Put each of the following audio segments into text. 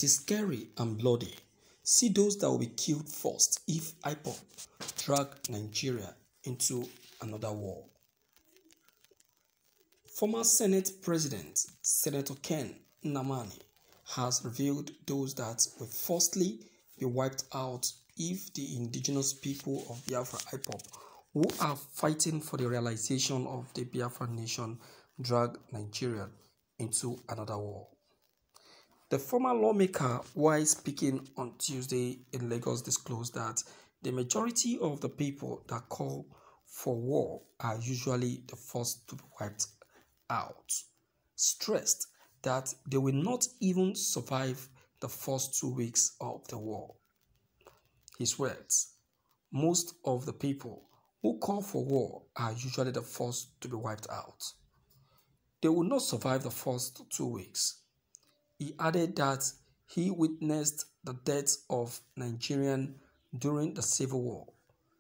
is Sçāry and Bløødy. See those that will be killed first if Ipob drag Nigeria into another war. Former Senate President Senator Nnamani has revealed those that will firstly be wiped out if the indigenous people of Biafra Ipob, who are fighting for the realization of the Biafra nation, drag Nigeria into another war. The former lawmaker, while speaking on Tuesday in Lagos, disclosed that the majority of the people that call for war are usually the first to be wiped out, stressed that they will not even survive the first 2 weeks of the war. His words, most of the people who call for war are usually the first to be wiped out. They will not survive the first 2 weeks. He added that he witnessed the deaths of Nigerians during the Civil War,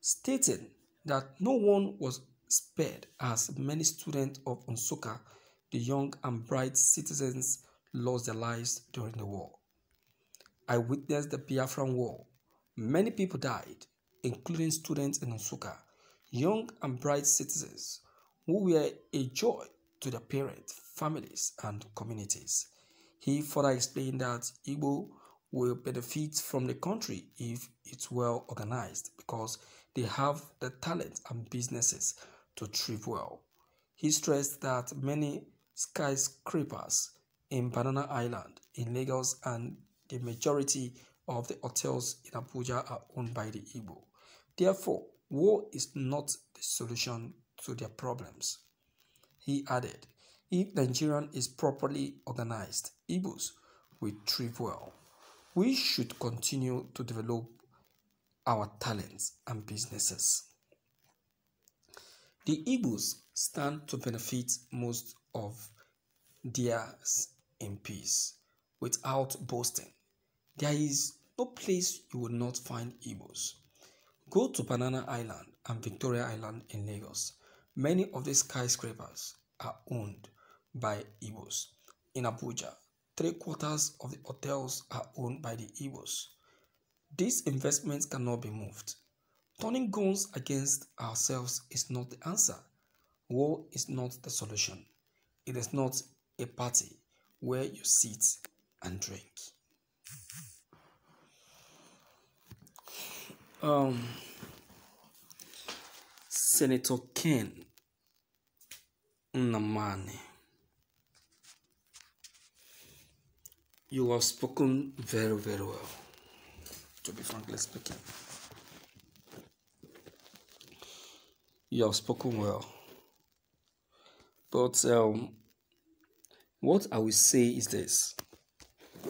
stating that no one was spared as many students of Nsukka, the young and bright citizens, lost their lives during the war. I witnessed the Biafran War. Many people died, including students in Nsukka, young and bright citizens who were a joy to their parents, families, and communities. He further explained that Igbo will benefit from the country if it's well organized because they have the talent and businesses to thrive well. He stressed that many skyscrapers in Banana Island in Lagos and the majority of the hotels in Abuja are owned by the Igbo. Therefore, war is not the solution to their problems. He added, if Nigeria is properly organized, Igbos will thrive well. We should continue to develop our talents and businesses. The Igbos stand to benefit most of theirs in peace. Without boasting, there is no place you will not find Igbos. Go to Banana Island and Victoria Island in Lagos. Many of these skyscrapers are owned by Igbos. In Abuja, 3/4 of the hotels are owned by the Igbos. These investments cannot be moved. Turning guns against ourselves is not the answer. War is not the solution. It is not a party where you sit and drink. Senator Nnamani, you have spoken very, very well, to be frankly speaking. You have spoken well. But what I will say is this.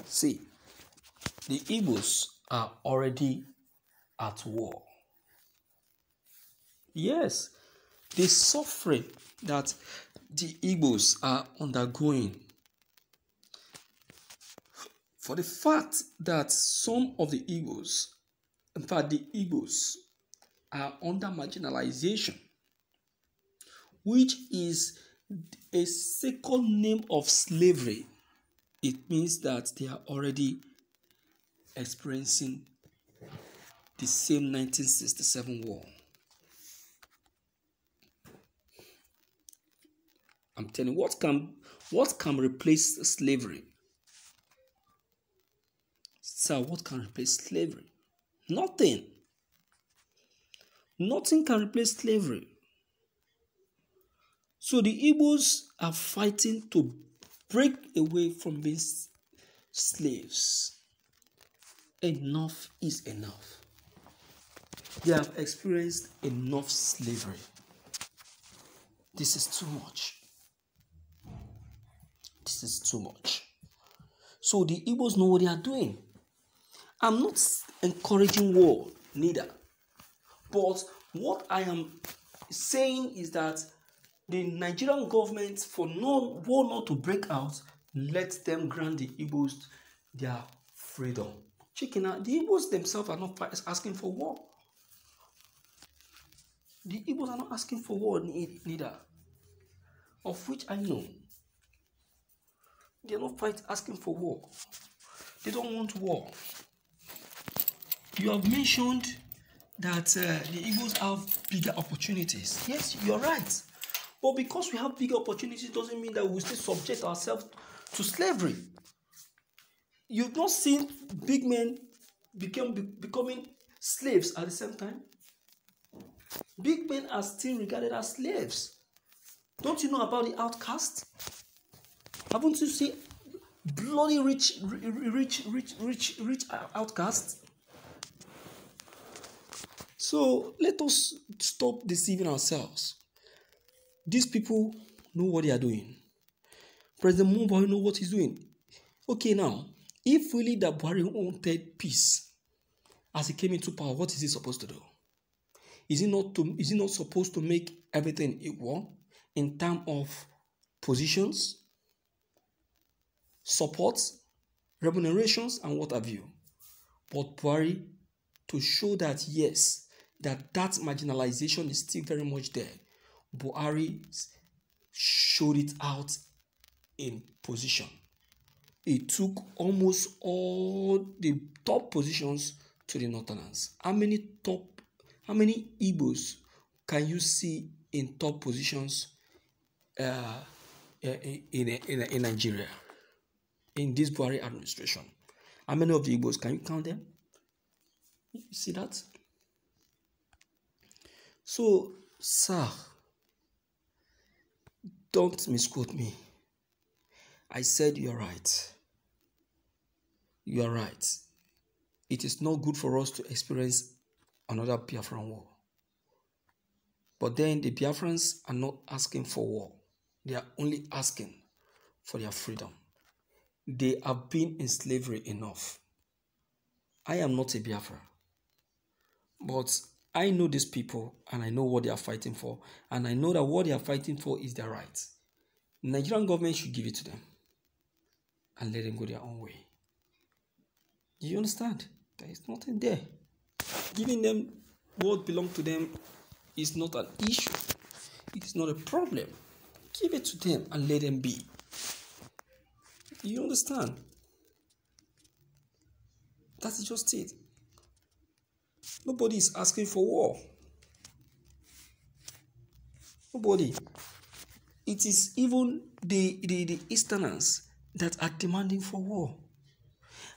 See, the Igbos are already at war. Yes, the suffering that the Igbos are undergoing, for the fact that some of the Igbos, in fact the Igbos, are under marginalization, which is a second name of slavery. It means that they are already experiencing the same 1967 war. I'm telling you, what can replace slavery? Sir, what can replace slavery? Nothing. Nothing can replace slavery. So the Igbos are fighting to break away from being slaves. Enough is enough. They have experienced enough slavery. This is too much. This is too much. So the Igbos know what they are doing. I'm not encouraging war, neither. But what I am saying is that the Nigerian government, for no war not to break out, let them grant the Igbos their freedom. Checking out, the Igbos themselves are not asking for war. The Igbos are not asking for war, neither. Of which I know. They are not asking for war. They don't want war. You have mentioned that the Igbos have bigger opportunities. Yes, you're right. But because we have bigger opportunities doesn't mean that we will still subject ourselves to slavery. You've not seen big men becoming slaves at the same time. Big men are still regarded as slaves. Don't you know about the outcast? Haven't you seen bloody rich outcasts? So let us stop deceiving ourselves. These people know what they are doing. President Buhari knows what he's doing. Okay, now, if really that Buhari wanted peace as he came into power, what is he supposed to do? Is he not supposed to make everything equal in terms of positions, support, remunerations, and what have you? But Buhari, to show that yes, that marginalization is still very much there, Buhari showed it out in position. He took almost all the top positions to the Northerners. How many Igbos can you see in top positions in Nigeria, in this Buhari administration? How many of the Igbos, can you count them? You see that? So, sir, don't misquote me. I said you're right. You are right. It is not good for us to experience another Biafran war. But then the Biafrans are not asking for war. They are only asking for their freedom. They have been in slavery enough. I am not a Biafra. But I know these people and I know what they are fighting for. And I know that what they are fighting for is their right. The Nigerian government should give it to them and let them go their own way. Do you understand? There is nothing there. Giving them what belongs to them is not an issue. It is not a problem. Give it to them and let them be. Do you understand? That's just it. Nobody is asking for war. Nobody. It is even the Easterners that are demanding for war.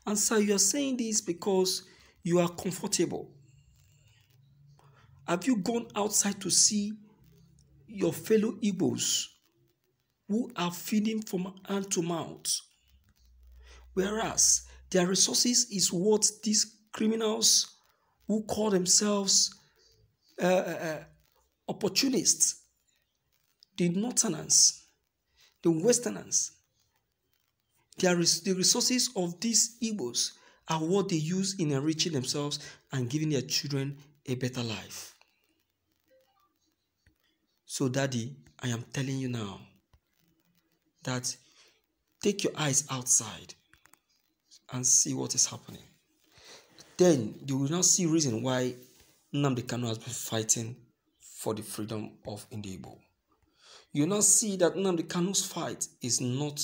And so you are saying this because you are comfortable. Have you gone outside to see your fellow Igbos who are feeding from hand to mouth? Whereas their resources is what these criminals who call themselves opportunists, the Northerners, the Westerners, the resources of these Igbos are what they use in enriching themselves and giving their children a better life. So, Daddy, I am telling you now that take your eyes outside and see what is happening. Then you will now see reason why Nnamdi Kanu has been fighting for the freedom of Igbo. You will now see that Nnamdi Kanu's fight is not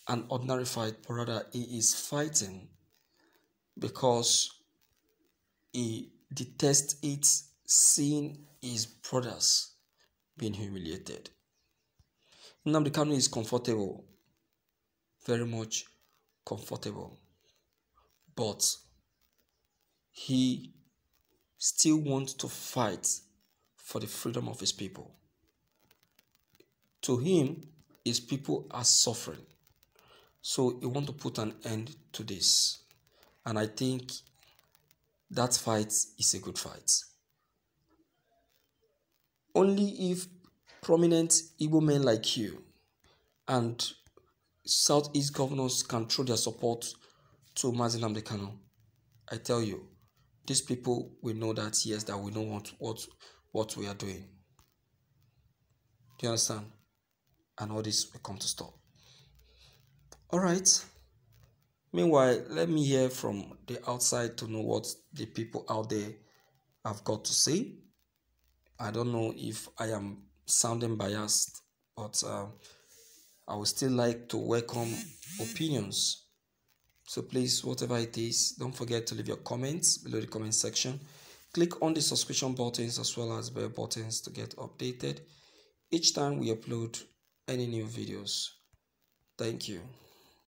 an ordinary fight, but rather he is fighting because he detests it, seeing his brothers being humiliated. Nnamdi Kanu is comfortable, very much comfortable, but he still wants to fight for the freedom of his people. To him, his people are suffering. So he wants to put an end to this. And I think that fight is a good fight. Only if prominent Igbo men like you and Southeast governors can show their support to Mazi Nnamdi Kanu, I tell you, these people will know that yes, that we know what we are doing. Do you understand? And all this will come to stop. All right. Meanwhile, let me hear from the outside to know what the people out there have got to say. I don't know if I am sounding biased, but I would still like to welcome opinions So please, whatever it is, don't forget to leave your comments below the comment section. Click on the subscription buttons as well as bell buttons to get updated each time we upload any new videos. Thank you.